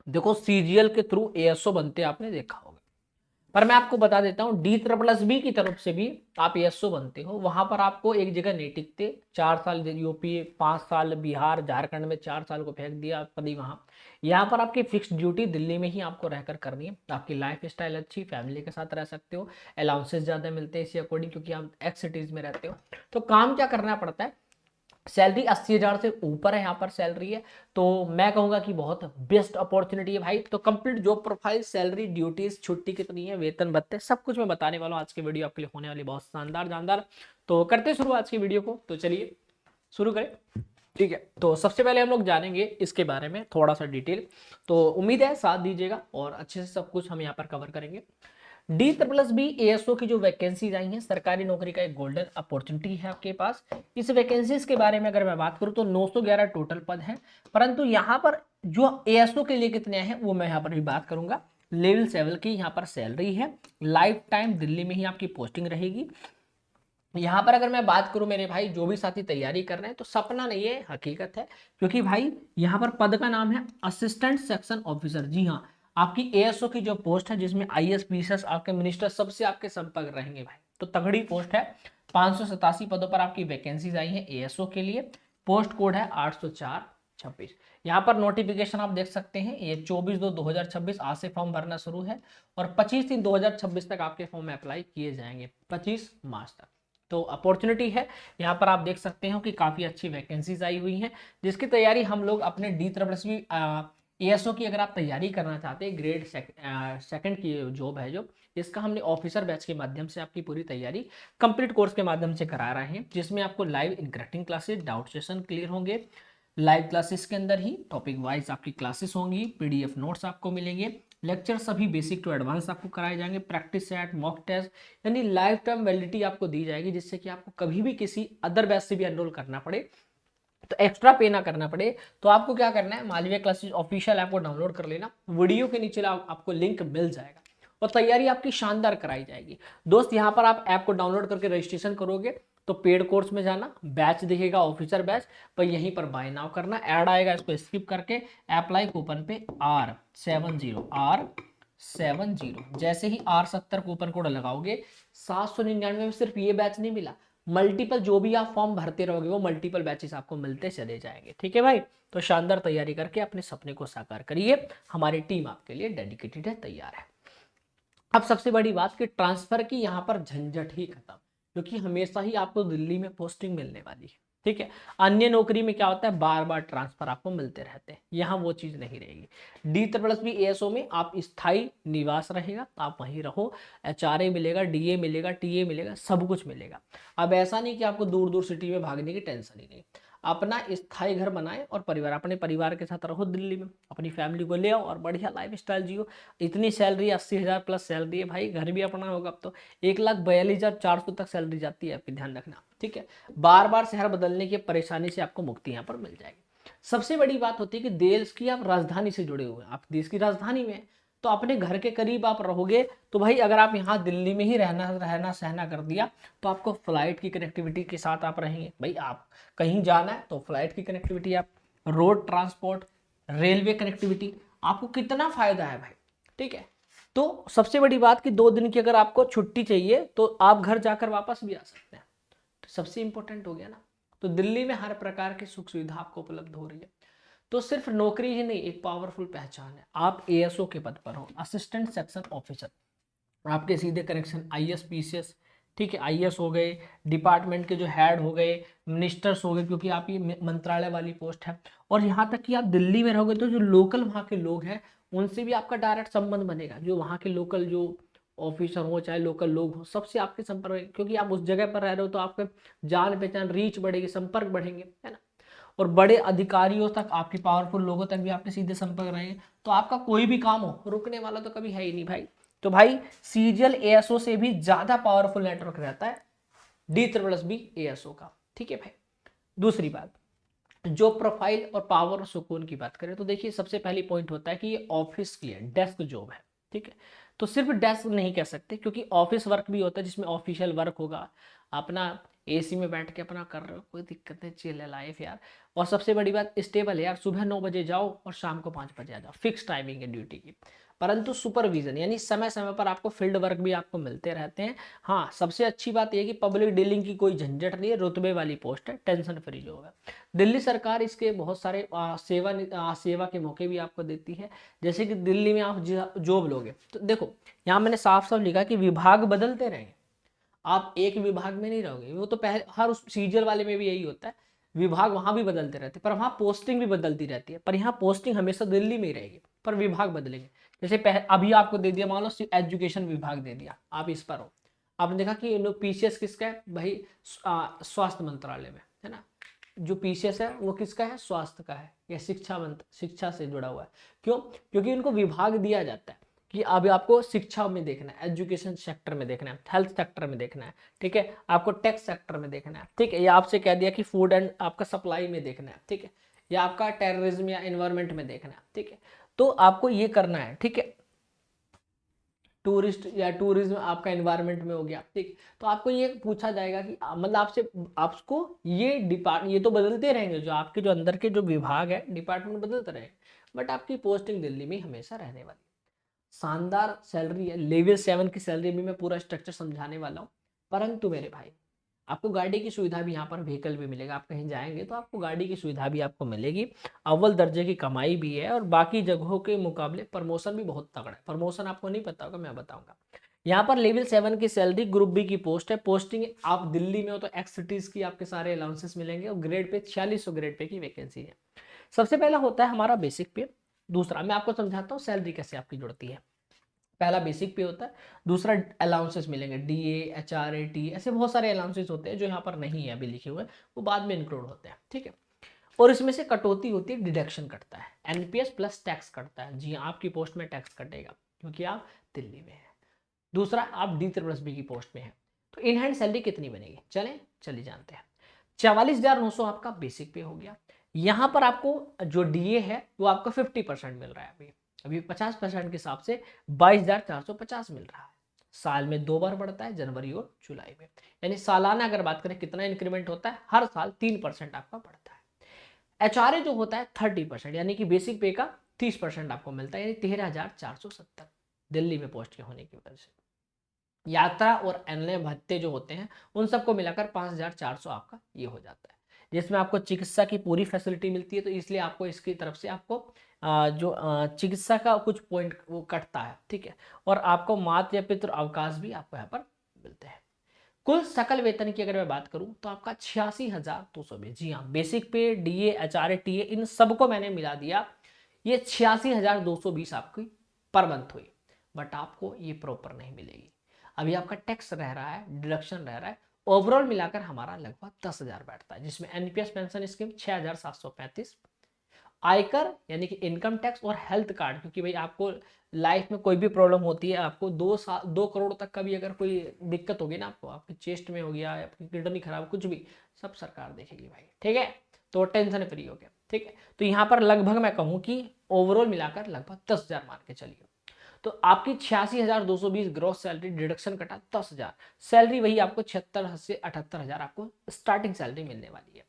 देखो सीजीएल के through ASO बनते आपने देखा होगा, पर मैं आपको बता देता हूँ डी ट्रिपल एस बी की तरफ से भी आप एएसओ बनते हो। वहां पर आपको एक जगह नहीं टिकते, 4 साल यूपी, 5 साल बिहार झारखंड में, 4 साल को फेंक दिया कभी वहां। यहाँ पर आपकी फिक्स ड्यूटी दिल्ली में ही आपको रहकर करनी है। आपकी लाइफ स्टाइल अच्छी, फैमिली के साथ रह सकते हो, अलाउंसेस ज्यादा मिलते हैं इसी अकॉर्डिंग, क्योंकि आप एक्स सिटीज में रहते हो। तो काम क्या करना पड़ता है, सैलरी 80,000 से ऊपर है यहाँ पर सैलरी है, तो मैं कहूंगा कि बहुत बेस्ट अपॉर्चुनिटी है भाई। तो complete job profile, salary, duties, छुट्टी कितनी है, वेतन भत्ते, सब कुछ मैं बताने वाला हूँ। आज की वीडियो आपके लिए होने वाली बहुत शानदार जानदार। तो करते शुरू आज की वीडियो को, तो चलिए शुरू करें। ठीक है, तो सबसे पहले हम लोग जानेंगे इसके बारे में थोड़ा सा डिटेल। तो उम्मीद है साथ दीजिएगा और अच्छे से सब कुछ हम यहाँ पर कवर करेंगे। डी प्लस बी एएसओ की जो वैकेंसीज आई हैं, सरकारी नौकरी का एक गोल्डन अपॉर्चुनिटी है आपके पास। इस वैकेंसीज के बारे में अगर मैं बात करूं तो 911 टोटल पद हैं, परंतु यहाँ पर जो एएसओ के लिए कितने हैं वो मैं यहाँ पर भी बात करूंगा। लेवल 7 की यहाँ पर सैलरी है, लाइफ टाइम दिल्ली में ही आपकी पोस्टिंग रहेगी। यहाँ पर अगर मैं बात करूं मेरे भाई, जो भी साथी तैयारी कर रहे हैं, तो सपना नहीं है, हकीकत है। क्योंकि भाई यहाँ पर पद का नाम है असिस्टेंट सेक्शन ऑफिसर। जी हाँ, आपकी एएसओ की जो पोस्ट है, जिसमें आईएएस पीसीएस आपके मिनिस्टर सबसे आपके संपर्क रहेंगे भाई, तो तगड़ी पोस्ट है। 587 पदों पर आपकी वैकेंसीज आई है एएसओ के लिए। पोस्ट कोड है 804-26। यहाँ पर नोटिफिकेशन आप देख सकते हैं, ये 24/2/2026 आज से फॉर्म भरना शुरू है और 25/3/2026 तक आपके फॉर्म में अप्लाई किए जाएंगे, 25 मार्च तक। तो अपॉर्चुनिटी है, यहाँ पर आप देख सकते हो कि काफ़ी अच्छी वैकेंसीज आई हुई हैं, जिसकी तैयारी हम लोग अपने डी ट्रिपल एएसओ की अगर आप तैयारी करना चाहते हैं, ग्रेड सेकंड की जॉब है जो, इसका हमने ऑफिसर बैच के माध्यम से आपकी पूरी तैयारी कंप्लीट कोर्स के माध्यम से करा रहे हैं, जिसमें आपको live interacting classes, doubt session clear होंगे। लाइव क्लासेस के अंदर ही टॉपिक वाइज आपकी क्लासेस होंगी, पीडीएफ नोट्स आपको मिलेंगे, लेक्चर सभी बेसिक टू एडवांस आपको कराए जाएंगे, प्रैक्टिस सेट, मॉक टेस्ट, यानी लाइफ टाइम वैलिडिटी आपको दी जाएगी, जिससे कि आपको कभी भी किसी अदर बैच से भी एनरोल करना पड़े तो एक्स्ट्रा पे ना करना पड़े। तो आपको क्या करना है, मालवीय क्लासेस ऑफिशियल ऐप को डाउनलोड कर लेना, वीडियो के नीचे आपको लिंक मिल जाएगा और तैयारी आपकी शानदार कराई जाएगी। दोस्त यहाँ पर आप ऐप को डाउनलोड करके रजिस्ट्रेशन करोगे तो पेड कोर्स में जाना, बैच दिखेगा ऑफिसर बैच पर, यहीं पर बाय नाउ करना, ऐड आएगा, इसको स्किप करके अप्लाई कूपन पे R70 जैसे ही R70 कूपन कोड लगाओगे, 799 में सिर्फ ये बैच नहीं मिला, मल्टीपल जो भी आप फॉर्म भरते रहोगे वो मल्टीपल बैचेस आपको मिलते चले जाएंगे। ठीक है भाई, तो शानदार तैयारी करके अपने सपने को साकार करिए, हमारी टीम आपके लिए डेडिकेटेड है, तैयार है। अब सबसे बड़ी बात कि ट्रांसफर की यहाँ पर झंझट ही खत्म, क्योंकि हमेशा ही आपको दिल्ली में पोस्टिंग मिलने वाली है। ठीक है, अन्य नौकरी में क्या होता है, बार बार ट्रांसफर आपको मिलते रहते हैं, यहाँ वो चीज नहीं रहेगी। डी प्लस बी एएसओ में आप स्थायी निवास रहेगा, आप वहीं रहो, एचआरए मिलेगा, डीए मिलेगा, टीए मिलेगा, सब कुछ मिलेगा। अब ऐसा नहीं कि आपको दूर दूर सिटी में भागने की टेंशन ही नहीं, अपना स्थायी घर बनाए और परिवार, अपने परिवार के साथ रहो दिल्ली में, अपनी फैमिली को ले आओ और बढ़िया लाइफ स्टाइल जियो। इतनी सैलरी, 80,000 प्लस सैलरी है भाई, घर भी अपना होगा। अब तो 1,42,400 तक सैलरी जाती है आपकी, ध्यान रखना। ठीक है, बार बार शहर बदलने की परेशानी से आपको मुक्ति यहाँ पर मिल जाएगी। सबसे बड़ी बात होती है कि देश की आप राजधानी से जुड़े हुए हैं, आप देश की राजधानी में, तो अपने घर के करीब आप रहोगे। तो भाई अगर आप यहाँ दिल्ली में ही रहना सहना कर दिया, तो आपको फ्लाइट की कनेक्टिविटी के साथ आप रहेंगे। भाई आप कहीं जाना है तो फ्लाइट की कनेक्टिविटी, आप रोड ट्रांसपोर्ट, रेलवे कनेक्टिविटी, आपको कितना फायदा है भाई। ठीक है, तो सबसे बड़ी बात कि 2 दिन की अगर आपको छुट्टी चाहिए तो आप घर जाकर वापस भी आ सकते हैं, तो सबसे इंपॉर्टेंट हो गया ना। तो दिल्ली में हर प्रकार की सुख सुविधा आपको उपलब्ध हो रही है। तो सिर्फ नौकरी ही नहीं, एक पावरफुल पहचान है, आप एएसओ के पद पर हो, असिस्टेंट सेक्शन ऑफिसर, आपके सीधे कनेक्शन आईएएस पीसीएस। ठीक है, आईएएस हो गए, डिपार्टमेंट के जो हेड हो गए, मिनिस्टर्स हो गए, क्योंकि आप ये मंत्रालय वाली पोस्ट है। और यहाँ तक कि आप दिल्ली में रहोगे तो जो लोकल वहाँ के लोग हैं उनसे भी आपका डायरेक्ट संबंध बनेगा, जो वहाँ के लोकल जो ऑफिसर हो चाहे लोकल लोग हो, सबसे आपके संपर्क, क्योंकि आप उस जगह पर रह रहे हो तो आपके जान पहचान, रीच बढ़ेगी, संपर्क बढ़ेंगे, है ना। और बड़े अधिकारियों तक, आपके पावरफुल लोगों तक भी आपके सीधे संपर्क रहेंगे, तो आपका कोई भी काम हो रुकने वाला तो कभी है ही नहीं भाई। तो भाई सीजीएल एएसओ से भी ज्यादा पावरफुल नेटवर्क रहता है डी प्लस बी एएसओ का। ठीक है भाई, दूसरी बात, जो प्रोफाइल और पावर और सुकून की बात करें तो देखिए सबसे पहली पॉइंट होता है कि ये ऑफिस की है, डेस्क जॉब है। ठीक है, तो सिर्फ डेस्क नहीं कह सकते, क्योंकि ऑफिस वर्क भी होता है जिसमें ऑफिशियल वर्क होगा, अपना एसी में बैठ के अपना कर रहे हो, कोई दिक्कत नहीं, चिल है लाइफ यार। और सबसे बड़ी बात स्टेबल है यार, सुबह 9 बजे जाओ और शाम को 5 बजे आ जाओ, फिक्स टाइमिंग है ड्यूटी की। परंतु सुपरविजन यानी समय समय पर आपको फील्ड वर्क भी आपको मिलते रहते हैं। हाँ, सबसे अच्छी बात यह कि पब्लिक डीलिंग की कोई झंझट नहीं है, रुतबे वाली पोस्ट है, टेंशन फ्री जॉब है। दिल्ली सरकार इसके बहुत सारे सेवा के मौके भी आपको देती है। जैसे कि दिल्ली में आप जॉब लोगे तो देखो, यहाँ मैंने साफ साफ लिखा कि विभाग बदलते रहेंगे, आप एक विभाग में नहीं रहोगे। वो तो पहले हर उस सीरियल वाले में भी यही होता है, विभाग वहां भी बदलते रहते हैं, पर वहां पोस्टिंग भी बदलती रहती है। पर यहाँ पोस्टिंग हमेशा दिल्ली में ही रहेगी, पर विभाग बदलेंगे। जैसे अभी आपको दे दिया, मान लो एजुकेशन विभाग दे दिया, आप इस पर हो, आपने देखा कि पीसीएस किसका है भाई, स्वास्थ्य मंत्रालय में है ना। जो पीसीएस है वो किसका है, स्वास्थ्य का है, या शिक्षा से जुड़ा हुआ है। क्यों? क्योंकि उनको विभाग दिया जाता है कि अभी आपको शिक्षा में देखना है, एजुकेशन सेक्टर में देखना है, हेल्थ सेक्टर में देखना है, ठीक है, आपको टैक्स सेक्टर में देखना है, ठीक है, या आपसे कह दिया कि फूड एंड आपका सप्लाई में देखना है, ठीक है, या आपका टेररिज्म या एनवायरमेंट में देखना है, ठीक है। तो आपको ये करना है, ठीक है, टूरिस्ट या टूरिज्म आपका एनवायरनमेंट में हो गया, ठीक। तो आपको ये पूछा जाएगा कि मतलब आपसे, आपको ये तो बदलते रहेंगे, जो आपके जो अंदर के जो विभाग है, डिपार्टमेंट बदलते रहेंगे, बट आपकी पोस्टिंग दिल्ली में हमेशा रहने वाली। शानदार सैलरी है, लेवल 7 की सैलरी भी मैं पूरा स्ट्रक्चर समझाने वाला हूँ। परंतु मेरे भाई, आपको गाड़ी की सुविधा भी यहाँ पर, व्हीकल भी मिलेगा, आप कहीं जाएंगे तो आपको गाड़ी की सुविधा भी आपको मिलेगी, अव्वल दर्जे की कमाई भी है, और बाकी जगहों के मुकाबले प्रमोशन भी बहुत तगड़ा है। प्रमोशन आपको नहीं पता होगा, मैं बताऊंगा। यहाँ पर लेवल 7 की सैलरी, ग्रुप बी की पोस्ट है, पोस्टिंग आप दिल्ली में हो तो एक्स सिटीज की आपके सारे अलाउंसेस मिलेंगे, और ग्रेड पे 4600 ग्रेड पे की वैकेंसी है। सबसे पहला होता है हमारा बेसिक पे। दूसरा मैं आपको समझाता हूँ सैलरी कैसे आपकी जुड़ती है। पहला बेसिक पे होता है, दूसरा अलाउंसेस मिलेंगे, डीए, एचआरए, टी, ऐसे बहुत सारे अलाउंसेस होते हैं जो यहाँ पर नहीं है अभी लिखे हुए, वो बाद में इंक्लूड होते हैं, ठीक है। और इसमें से कटौती होती है, डिडक्शन कटता है, एनपीएस प्लस टैक्स कटता है। जी हाँ, आपकी पोस्ट में टैक्स कटेगा क्योंकि आप दिल्ली में हैं। दूसरा, आप D+B की पोस्ट में है, तो इन हैंड सैलरी कितनी बनेगी, चलिए जानते हैं। 44,900 आपका बेसिक पे हो गया। यहाँ पर आपको जो डीए है वो आपका 50% मिल रहा है, अभी अभी 50% के हिसाब से 22,450 मिल रहा है। साल में 2 बार बढ़ता है, जनवरी और जुलाई में। यानी सालाना अगर बात करें कितना इंक्रीमेंट होता है, हर साल 3% आपका बढ़ता है। एचआरए जो होता है 30%, यानी कि बेसिक पे का 30% आपको मिलता है, यानी 13,470 दिल्ली में पोस्ट के होने की वजह से। यात्रा और अन्य भत्ते जो होते हैं उन सबको मिलाकर 5,400 आपका ये हो जाता है, जिसमें आपको चिकित्सा की पूरी फैसिलिटी मिलती है। तो इसलिए आपको इसकी तरफ से आपको जो चिकित्सा का कुछ पॉइंट वो कटता है, ठीक है। और आपको मातृ या पितृ अवकाश भी आपको यहाँ पर मिलते हैं। कुल सकल वेतन की अगर मैं बात करूं तो आपका 86,220। जी हाँ, बेसिक पे, डीए, एचआरए, टीए, इन सबको मैंने मिला दिया, ये 86,220 आपकी पर मंथ हुई। बट आपको ये प्रॉपर नहीं मिलेगी, अभी आपका टैक्स रह रहा है, डिडक्शन रह रहा है। ओवरऑल मिलाकर हमारा लगभग 10,000 बैठता है, जिसमें एनपीएस पेंशन स्कीम 6,735, आयकर यानी कि इनकम टैक्स और हेल्थ कार्ड, क्योंकि भाई आपको लाइफ में कोई भी प्रॉब्लम होती है, आपको 2 करोड़ तक का भी अगर कोई दिक्कत होगी ना, आपको आपके चेस्ट में हो गया, आपकी किडनी खराब, कुछ भी, सब सरकार देखेगी भाई, ठीक है। तो टेंशन फ्री हो गया, ठीक है। तो यहाँ पर लगभग मैं कहूँ कि ओवरऑल मिलाकर लगभग 10,000 मान के चलिए। तो आपकी 86,220 ग्रॉस सैलरी, डिडक्शन कटा 10,000, सैलरी वही आपको 76 से 78,000 आपको स्टार्टिंग सैलरी मिलने वाली है।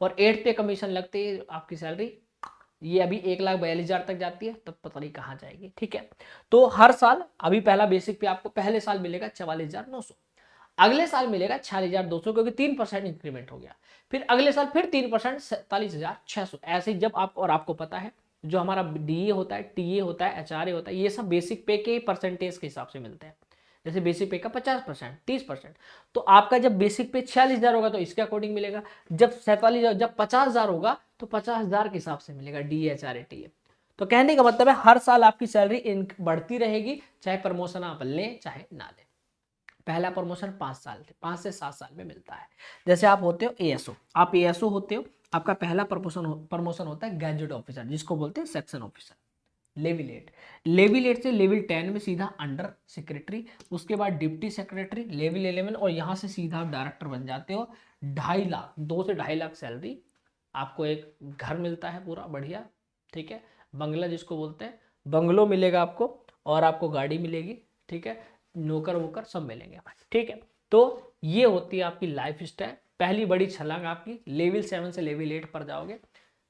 और 8 पे कमीशन लगते ही आपकी सैलरी ये अभी 1,42,000 तक जाती है, तब पता नहीं कहाँ जाएगी, ठीक है। तो हर साल अभी पहला बेसिक पे आपको पहले साल मिलेगा 44,900, अगले साल मिलेगा 46,200, क्योंकि 3% इंक्रीमेंट हो गया। फिर अगले साल फिर 3%, 47,600। ऐसे ही जब आप, और आपको पता है जो हमारा डीए होता है, टीए होता है, एचआरए होता है, ये सब बेसिक पे के परसेंटेज के हिसाब से मिलते हैं। जैसे बेसिक पे का 50%, 30%, तो आपका जब बेसिक पे 46,000 होगा तो इसके अकॉर्डिंग मिलेगा। जब 47,000, जब 50,000 होगा तो 50,000 के हिसाब से मिलेगा डीएचआरए टीए। तो कहने का मतलब है हर साल आपकी सैलरी बढ़ती रहेगी, चाहे प्रमोशन आप लें चाहे ना लें। पहला प्रमोशन 5 से 7 साल में मिलता है। जैसे आप होते हो एएसओ, आप एएसओ होते हो, आपका पहला प्रमोशन होता है गैजेट ऑफिसर, जिसको बोलते हैं सेक्शन ऑफिसर। लेवल 8 से लेवल 10 में सीधा अंडर सेक्रेटरी, उसके बाद डिप्टी सेक्रेटरी, लेवल 11, और यहाँ से सीधा आप डायरेक्टर बन जाते हो। 2.5 लाख, 2 से 2.5 लाख सैलरी, आपको एक घर मिलता है पूरा बढ़िया, ठीक है, बंगला जिसको बोलते हैं, बंगलो मिलेगा आपको, और आपको गाड़ी मिलेगी, ठीक है, नौकर वोकर सब मिलेंगे, ठीक है। तो ये होती है आपकी लाइफ स्टाइल, पहली बड़ी छलांग आपकी लेवल 7 से लेवल 8 पर जाओगे,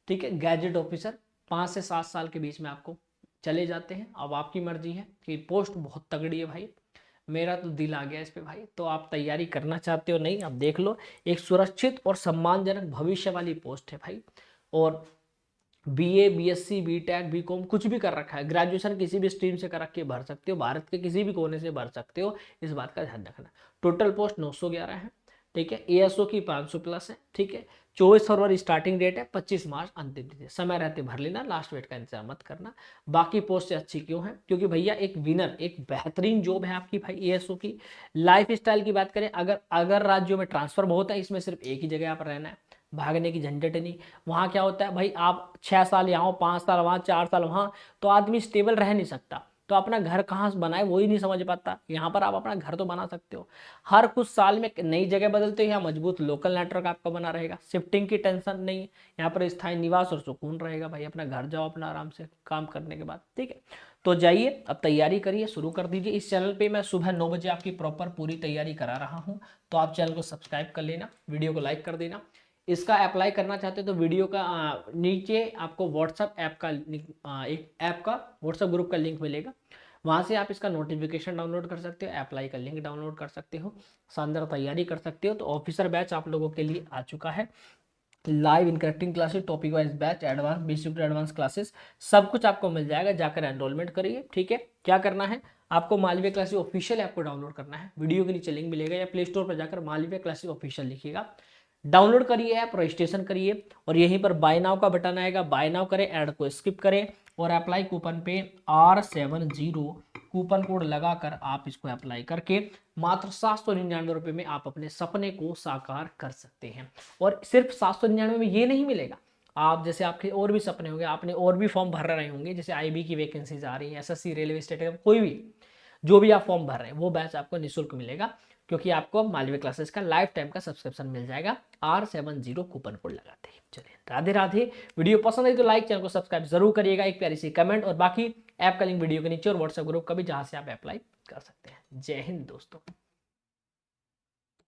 ठीक है। गैजेट ऑफिसर 5 से 7 साल के बीच में आपको चले जाते हैं। अब आपकी मर्जी है कि पोस्ट बहुत तगड़ी है भाई, मेरा तो दिल आ गया इस पे भाई, तो आप तैयारी करना चाहते हो नहीं, आप देख लो, एक सुरक्षित और सम्मानजनक भविष्य वाली पोस्ट है भाई। और बीए, बीएससी, बीटेक, बीकॉम कुछ भी कर रखा है, ग्रेजुएशन किसी भी स्ट्रीम से कर रख के भर सकते हो, भारत के किसी भी कोने से भर सकते हो, इस बात का ध्यान रखना। टोटल पोस्ट 911 है, ठीक है। एएसओ की 500 प्लस है, ठीक है। 24 फरवरी स्टार्टिंग डेट है, 25 मार्च अंतिम तिथि, समय रहते भर लेना, लास्ट डेट का इंतजार मत करना। बाकी पोस्ट से अच्छी क्यों है, क्योंकि भैया एक विनर, एक बेहतरीन जॉब है आपकी भाई एएसओ की। लाइफ स्टाइल की बात करें, अगर राज्यों में ट्रांसफर बहुत है, इसमें सिर्फ एक ही जगह आप रहना है, भागने की झंझट नहीं। वहाँ क्या होता है भाई, आप 6 साल यहाँ, 5 साल वहाँ, 4 साल वहाँ, तो आदमी स्टेबल रह नहीं सकता, तो अपना घर कहाँ से बनाए वही नहीं समझ पाता। यहाँ पर आप अपना घर तो बना सकते हो, हर कुछ साल में नई जगह बदलते हो, यहाँ मजबूत लोकल नेटवर्क आपका बना रहेगा, शिफ्टिंग की टेंशन नहीं, यहाँ पर स्थायी निवास और सुकून रहेगा भाई, अपना घर जाओ अपना आराम से काम करने के बाद, ठीक है। तो जाइए अब तैयारी करिए, शुरू कर दीजिए। इस चैनल पे मैं सुबह 9 बजे आपकी प्रॉपर पूरी तैयारी करा रहा हूँ, तो आप चैनल को सब्सक्राइब कर लेना, वीडियो को लाइक कर देना। इसका अप्लाई करना चाहते हो तो वीडियो का नीचे आपको व्हाट्सएप ऐप का एक ऐप का व्हाट्सएप ग्रुप का लिंक मिलेगा, वहाँ से आप इसका नोटिफिकेशन डाउनलोड कर सकते हो, अप्लाई का लिंक डाउनलोड कर सकते हो, शानदार तैयारी कर सकते हो। तो ऑफिसर बैच आप लोगों के लिए आ चुका है, live interacting classes, topic wise batch, advance, basic to advance classes, सब कुछ आपको मिल जाएगा, जाकर एनरोलमेंट करिए, ठीक है। क्या करना है आपको, मालवीय क्लासेस ऑफिशियल ऐप को डाउनलोड करना है, वीडियो के नीचे लिंक मिलेगा, या प्ले स्टोर पर जाकर मालवीय क्लासेस ऑफिशियल लिखिएगा, डाउनलोड करिए ऐप, रजिस्ट्रेशन करिए, और यहीं पर बाय नाउ का बटन आएगा, बाय नाउ करें, ऐड को स्किप करें, और अप्लाई कूपन पे R70 कूपन कोड लगाकर आप इसको अप्लाई करके मात्र 799 रुपये में आप अपने सपने को साकार कर सकते हैं। और सिर्फ 799 में ये नहीं मिलेगा, आप जैसे आपके और भी सपने होंगे, आपने और भी फॉर्म भर रहे होंगे, जैसे आईबी की वैकेंसीज आ रही है, एसएससी, रेलवे, स्टेट, कोई भी जो भी आप फॉर्म भर रहे हैं वो बैच आपको निःशुल्क मिलेगा, क्योंकि आपको मालवीय क्लासेस का लाइफ टाइम का सब्सक्रिप्शन मिल जाएगा R70 कूपन कोड लगाते हैं। चलिए राधे राधे, वीडियो पसंद आई तो लाइक, चैनल को सब्सक्राइब जरूर करिएगा, एक प्यारी सी कमेंट, और बाकी ऐप का लिंक वीडियो के नीचे और व्हाट्सएप ग्रुप का भी, जहां से आप अप्लाई कर सकते हैं। जय हिंद दोस्तों।